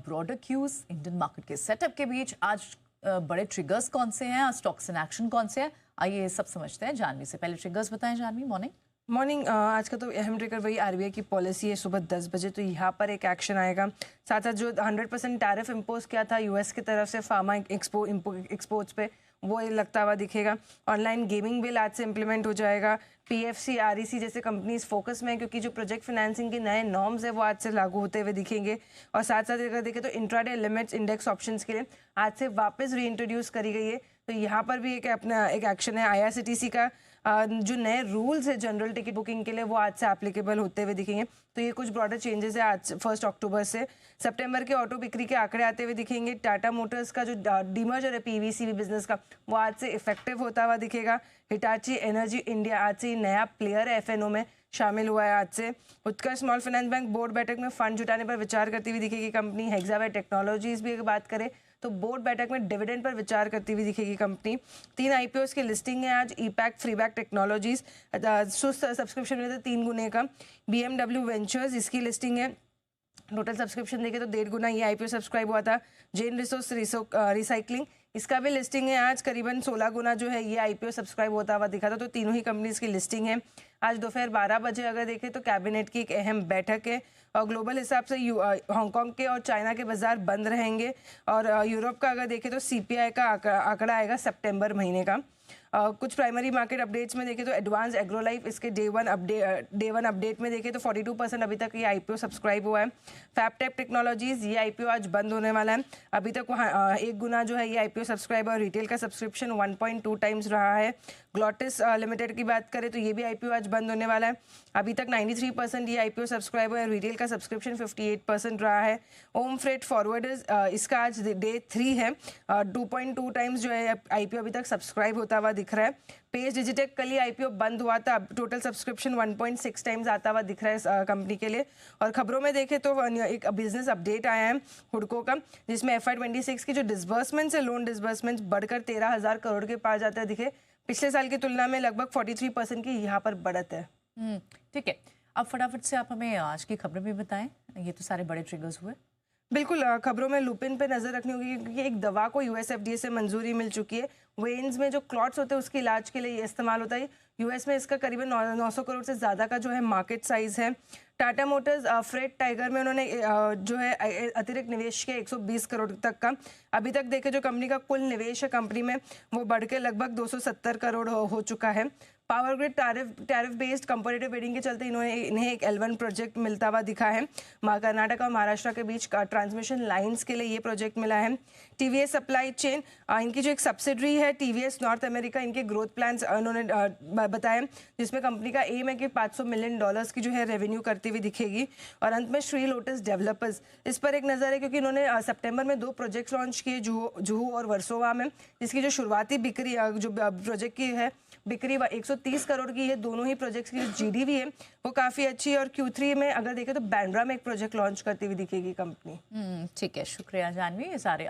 Broader cues Indian market के setup के बीच आज बड़े ट्रिगर्स कौन से हैं, स्टॉक्स इन एक्शन कौन से हैं, आइए ये सब समझते हैं जानवी से। पहले ट्रिगर्स बताएं जानवी। मॉर्निंग आज का तो अहम ट्रिगर वही आरबीआई की पॉलिसी है सुबह 10 बजे, तो यहाँ पर एक एक्शन आएगा। साथ साथ जो 100% टैरिफ इम्पोज किया था यूएस की तरफ से फार्मा एक्सपोर्ट्स पे, वो लगता हुआ दिखेगा। ऑनलाइन गेमिंग बिल आज से इम्प्लीमेंट हो जाएगा। पीएफसी आरईसी जैसे कंपनीज फोकस में है क्योंकि जो प्रोजेक्ट फाइनेंसिंग के नए नॉर्म्स है वो आज से लागू होते हुए दिखेंगे। और साथ साथ अगर देखें तो इंट्राडे लिमिट्स इंडेक्स ऑप्शंस के लिए आज से वापस रीइंट्रोड्यूस करी गई है, तो यहाँ पर भी एक एक्शन है। आईआरसीटीसी का जो नए रूल्स है जनरल टिकट बुकिंग के लिए वो आज से एप्लीकेबल होते हुए दिखेंगे। तो ये कुछ ब्रॉडर चेंजेस है आज 1 अक्टूबर से। सितंबर के ऑटो बिक्री के आंकड़े आते हुए दिखेंगे। टाटा मोटर्स का जो डीमर्जर है पीवीसीबी बिजनेस का, वो आज से इफेक्टिव होता हुआ दिखेगा। हिटाची एनर्जी इंडिया आज से नया प्लेयर है एफएनओ में शामिल हुआ है आज से। उत्कर्ष स्मॉल फाइनेंस बैंक बोर्ड बैठक में फंड जुटाने पर विचार करती हुई दिखेगी कंपनी। हेक्सावेयर टेक्नोलॉजीज भी अगर बात करें तो बोर्ड बैठक में डिविडेंड पर विचार करती हुई दिखेगी कंपनी। 3 आईपीओस की लिस्टिंग है आज। ईपैक, फ्रीबैक टेक्नोलॉजीज सुस्त सब्सक्रिप्शन में 3 गुने का। बीएमडब्ल्यू वेंचर्स इसकी लिस्टिंग है। टोटल सब्सक्रिप्शन देखे तो 1.5 गुना ये आईपीओ सब्सक्राइब हुआ था। जेन रिसोर्स रिसाइकलिंग इसका भी लिस्टिंग है आज। करीबन 16 गुना जो है ये आईपीओ सब्सक्राइब होता हुआ दिखा था। तो तीनों ही कंपनीज की लिस्टिंग है। आज दोपहर 12 बजे अगर देखें तो कैबिनेट की एक अहम बैठक है। और ग्लोबल हिसाब से हांगकांग के और चाइना के बाजार बंद रहेंगे। और यूरोप का अगर देखें तो सीपीआई का आंकड़ा आएगा सितंबर महीने का। कुछ प्राइमरी मार्केट अपडेट्स में देखें तो एडवांस एग्रोलाइफ इसके डे वन अपडेट में देखें तो 42% अभी तक ये आईपीओ सब्सक्राइब हुआ है। फैबटेक टेक्नोलॉजीज ये आईपीओ आज बंद होने वाला है। अभी तक वहाँ 1 गुना जो है ये आईपीओ सब्सक्राइब और रिटेल का सब्सक्रिप्शन 1.2 टाइम्स रहा है। ग्लोटिस लिमिटेड की बात करें तो ये भी आईपीओ आज बंद होने वाला है। अभी तक 93% ये आईपीओ सब्सक्राइब है। रिटेल का सब्सक्रिप्शन 58% रहा है। ओम फ्रेट फॉरवर्डर्स इसका आज डे 3 है। 2.2 टाइम्स जो है आईपीओ अभी तक सब्सक्राइब होता हुआ दिख रहा है। पेज डिजिटेक कल ही आईपीओ बंद हुआ था। टोटल सब्सक्रिप्शन 1.6 टाइम्स आता हुआ दिख रहा है कंपनी के लिए। और खबरों में देखें तो एक बिजनेस अपडेट आया है हुडको का, जिसमें FY26 की जो डिसबर्समेंट्स है, लोन डिसबर्समेंट्स बढ़कर 13,000 करोड़ के पार जाता है दिखे। पिछले साल की तुलना में लगभग 43% की यहाँ पर बढ़त है। ठीक है, अब फटाफट से आप हमें आज की खबरें भी बताएं। ये तो सारे बड़े ट्रिगर्स हुए। बिल्कुल, खबरों में लुपिन पे नजर रखनी होगी क्योंकि एक दवा को यूएस एफडीए से मंजूरी मिल चुकी है। वेन्स में जो क्लॉट्स होते हैं उसके इलाज के लिए ये इस्तेमाल होता है। यूएस में इसका करीबन 900 करोड़ से ज़्यादा का जो है मार्केट साइज है। टाटा मोटर्स फ्रेट टाइगर में उन्होंने जो है अतिरिक्त निवेश किया 120 करोड़ तक का। अभी तक देखे जो कंपनी का कुल निवेश है कंपनी में वो बढ़ के लगभग 270 करोड़ हो चुका है। Power grid tariff based comparative bidding के चलते इन्हें एक L1 प्रोजेक्ट मिलता हुआ दिखा है। कर्नाटक और महाराष्ट्र के बीच ट्रांसमिशन लाइंस के लिए ये प्रोजेक्ट मिला है। टीवीएस सप्लाई चेन इनकी जो एक सब्सिडरी है टीवीएस नॉर्थ अमेरिका, इनके ग्रोथ प्लान्स उन्होंने बताए, जिसमें कंपनी का एम है कि $500 मिलियन की जो है रेवेन्यू करती हुई दिखेगी। और अंत में श्री लोटस डेवलपर्स, इस पर एक नज़र है क्योंकि इन्होंने सितंबर में 2 प्रोजेक्ट्स लॉन्च किए जुहू और वर्सोवा में, जिसकी जो शुरुआती बिक्री जो प्रोजेक्ट की है बिक्री 130 करोड़ की है। दोनों ही प्रोजेक्ट्स की जीडीवी है वो काफ़ी अच्छी है। और Q3 में अगर देखें तो बैंड्रा में एक प्रोजेक्ट लॉन्च करती हुई दिखेगी कंपनी। ठीक है, शुक्रिया जानवी। ये सारे